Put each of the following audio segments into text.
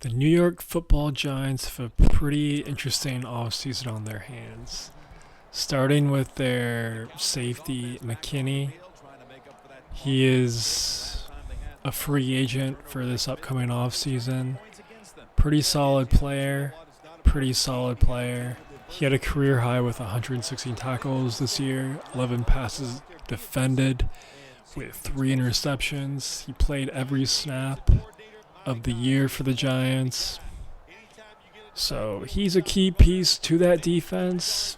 The New York Football Giants have a pretty interesting offseason on their hands. Starting with their safety, McKinney. He is a free agent for this upcoming offseason. Pretty solid player. He had a career high with 116 tackles this year, 11 passes defended with 3 interceptions. He played every snap of the year for the Giants. So he's a key piece to that defense.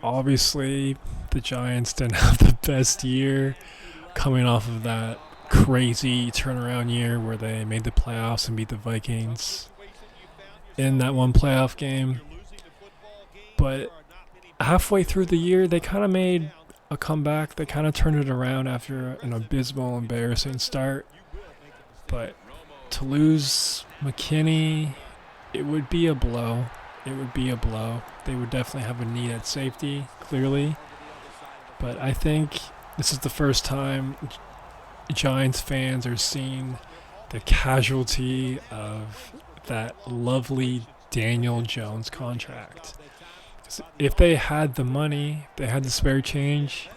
Obviously, the Giants didn't have the best year coming off of that crazy turnaround year where they made the playoffs and beat the Vikings in that one playoff game. But halfway through the year, they kind of made a comeback. They kind of turned it around after an abysmal, embarrassing start. But to lose McKinney, it would be a blow. They would definitely have a need at safety, clearly. But I think this is the first time Giants fans are seeing the casualty of that lovely Daniel Jones contract. If they had the money, they had the spare change,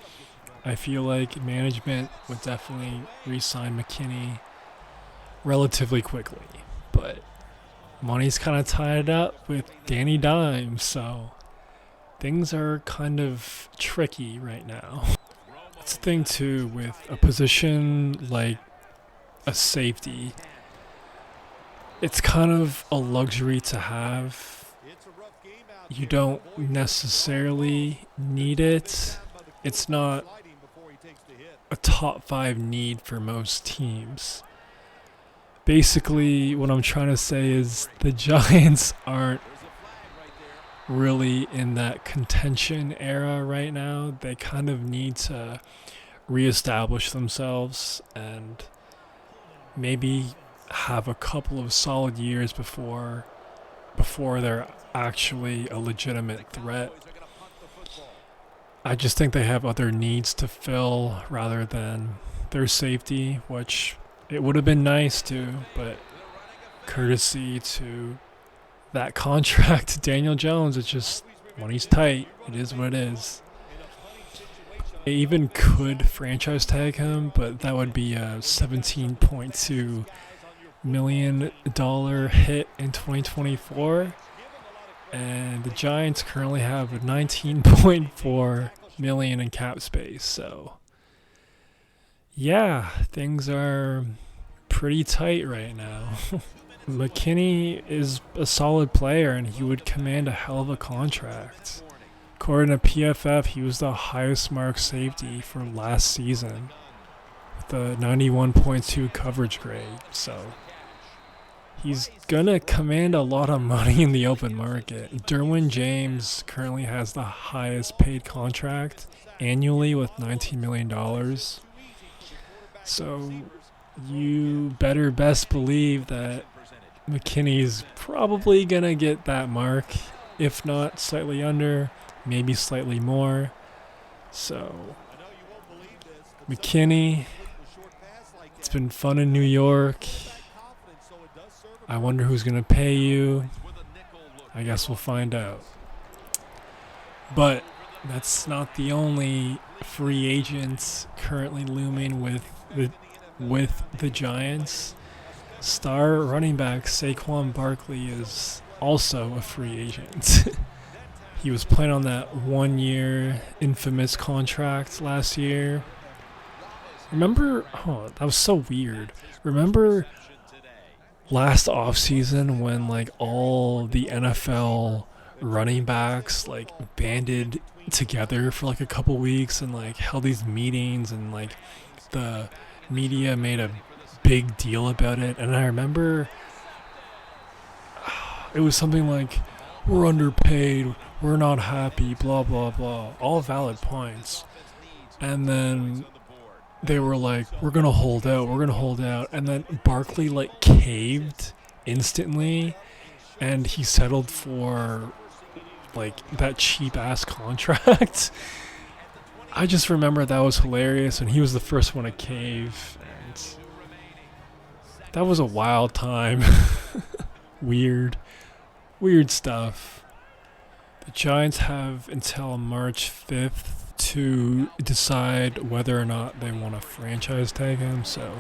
I feel like management would definitely re-sign McKinney relatively quickly. But money's kind of tied up with Danny Dimes, so things are kind of tricky right now. That's the thing too with a position like a safety. It's kind of a luxury to have. You don't necessarily need it. It's not a top 5 need for most teams. Basically, what I'm trying to say is the Giants aren't really in that contention era right now. They kind of need to reestablish themselves and maybe have a couple of solid years before they're actually a legitimate threat. I just think they have other needs to fill rather than their safety, which it would have been nice to, but courtesy to that contract, Daniel Jones, it's just money's tight. It is what it is. They even could franchise tag him, but that would be a $17.2 million hit in 2024. And the Giants currently have a $19.4 million in cap space. So, yeah, things are pretty tight right now. McKinney is a solid player, and he would command a hell of a contract. According to PFF, he was the highest marked safety for last season with a 91.2 coverage grade. So he's going to command a lot of money in the open market. Derwin James currently has the highest paid contract annually with $19 million. So you better best believe that McKinney's probably going to get that mark, if not slightly under, maybe slightly more. So McKinney, it's been fun in New York. I wonder who's going to pay you. I guess we'll find out. But that's not the only free agents currently looming with the Giants. Star running back Saquon Barkley is also a free agent. He was playing on that 1-year infamous contract last year. That was so weird. Remember last offseason when like all the NFL running backs like banded together for like a couple weeks and like held these meetings and like the media made a big deal about it? And I remember it was something like, we're underpaid, we're not happy, blah blah blah, all valid points. And then they were like, we're gonna hold out, and then Barkley like caved instantly, and he settled for like that cheap ass contract. I just remember that was hilarious, and he was the first one to cave, and that was a wild time. Weird stuff. The Giants have until March 5th to decide whether or not they want to franchise tag him, so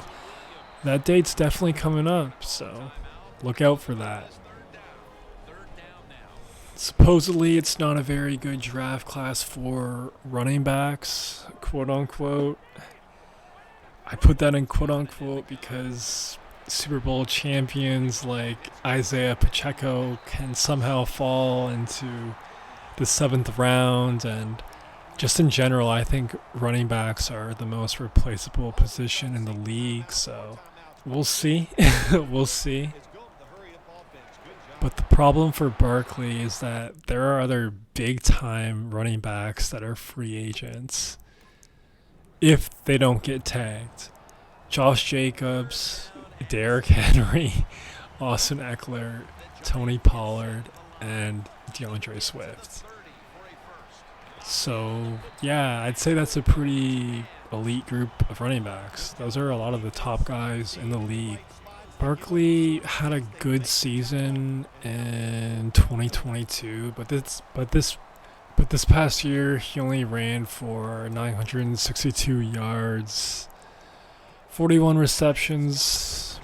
that date's definitely coming up, so look out for that. Supposedly, it's not a very good draft class for running backs, quote unquote. I put that in quote unquote because Super Bowl champions like Isaiah Pacheco can somehow fall into the 7th round, and just in general, I think running backs are the most replaceable position in the league, so we'll see. We'll see. But the problem for Barkley is that there are other big-time running backs that are free agents if they don't get tagged. Josh Jacobs, Derrick Henry, Austin Eckler, Tony Pollard, and DeAndre Swift. So, yeah, I'd say that's a pretty elite group of running backs. Those are a lot of the top guys in the league. Barkley had a good season in 2022, but this past year he only ran for 962 yards, 41 receptions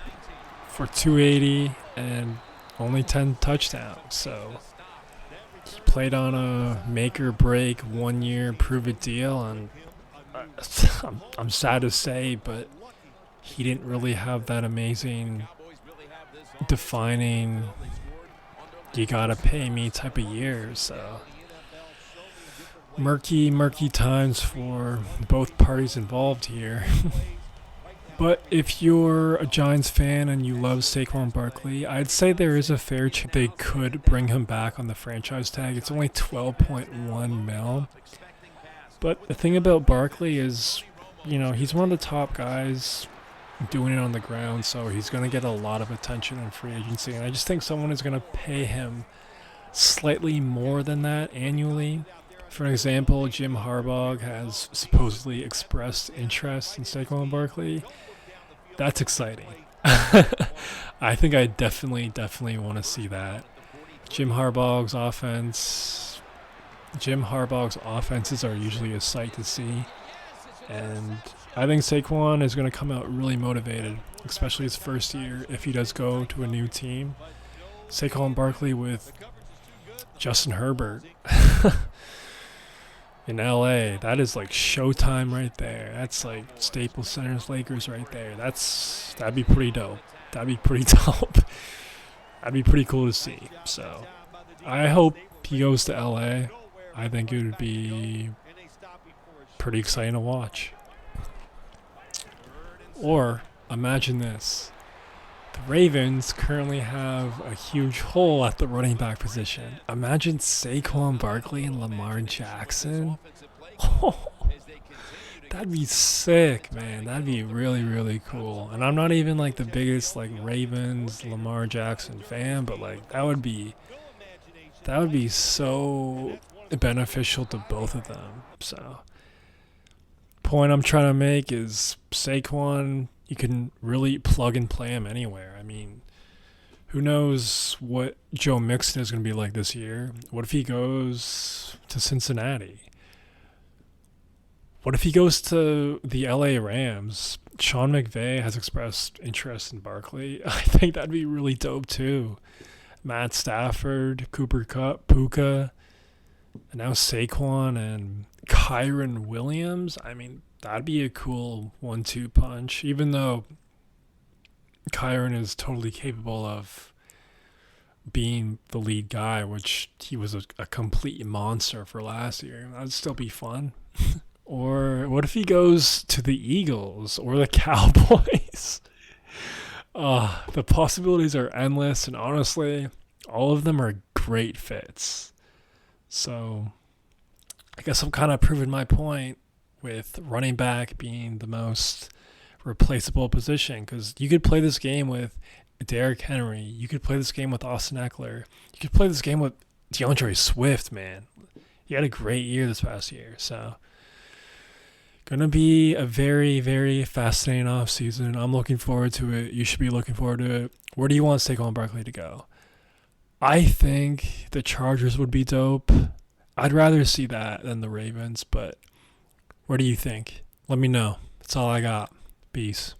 for 280, and only 10 touchdowns. So he played on a make or break 1 year prove it deal, and I'm sad to say, but he didn't really have that amazing defining you gotta pay me type of year, so murky times for both parties involved here. But if you're a Giants fan and you love Saquon Barkley, I'd say there is a fair chance they could bring him back on the franchise tag. It's only $12.1 million. But the thing about Barkley is, he's one of the top guys doing it on the ground, so he's going to get a lot of attention in free agency, and I just think someone is going to pay him slightly more than that annually. For example, Jim Harbaugh has supposedly expressed interest in Saquon Barkley. That's exciting. I think I definitely want to see that. Jim Harbaugh's offenses are usually a sight to see, and I think Saquon is going to come out really motivated, especially his first year if he does go to a new team. Saquon Barkley with Justin Herbert in LA, that is like showtime right there. That's like Staples Center's Lakers right there. That'd be pretty dope. That'd be pretty cool to see. So I hope he goes to LA. I think it would be pretty exciting to watch. Or, imagine this. The Ravens currently have a huge hole at the running back position. Imagine Saquon Barkley and Lamar Jackson. Oh, that'd be sick, man. That'd be really, really cool. And I'm not even like the biggest like Ravens, Lamar Jackson fan, but like that would be so beneficial to both of them. So point I'm trying to make is Saquon, you can really plug and play him anywhere. I mean, who knows what Joe Mixon is going to be like this year? What if he goes to Cincinnati? What if he goes to the LA Rams? Sean McVay has expressed interest in Barkley. I think that'd be really dope too. Matt Stafford, Cooper Kupp, Puka, and now Saquon and Kyron Williams. I mean, that'd be a cool 1-2 punch, even though Kyron is totally capable of being the lead guy, which he was a complete monster for last year. That'd still be fun. Or what if he goes to the Eagles or the Cowboys? The possibilities are endless, and honestly, all of them are great fits. So I guess I'm kind of proving my point with running back being the most replaceable position, because you could play this game with Derrick Henry. You could play this game with Austin Eckler. You could play this game with DeAndre Swift, man. He had a great year this past year. So going to be a very, very fascinating offseason. I'm looking forward to it. You should be looking forward to it. Where do you want Saquon Barkley to go? I think the Chargers would be dope. I'd rather see that than the Ravens, but what do you think? Let me know. That's all I got. Peace.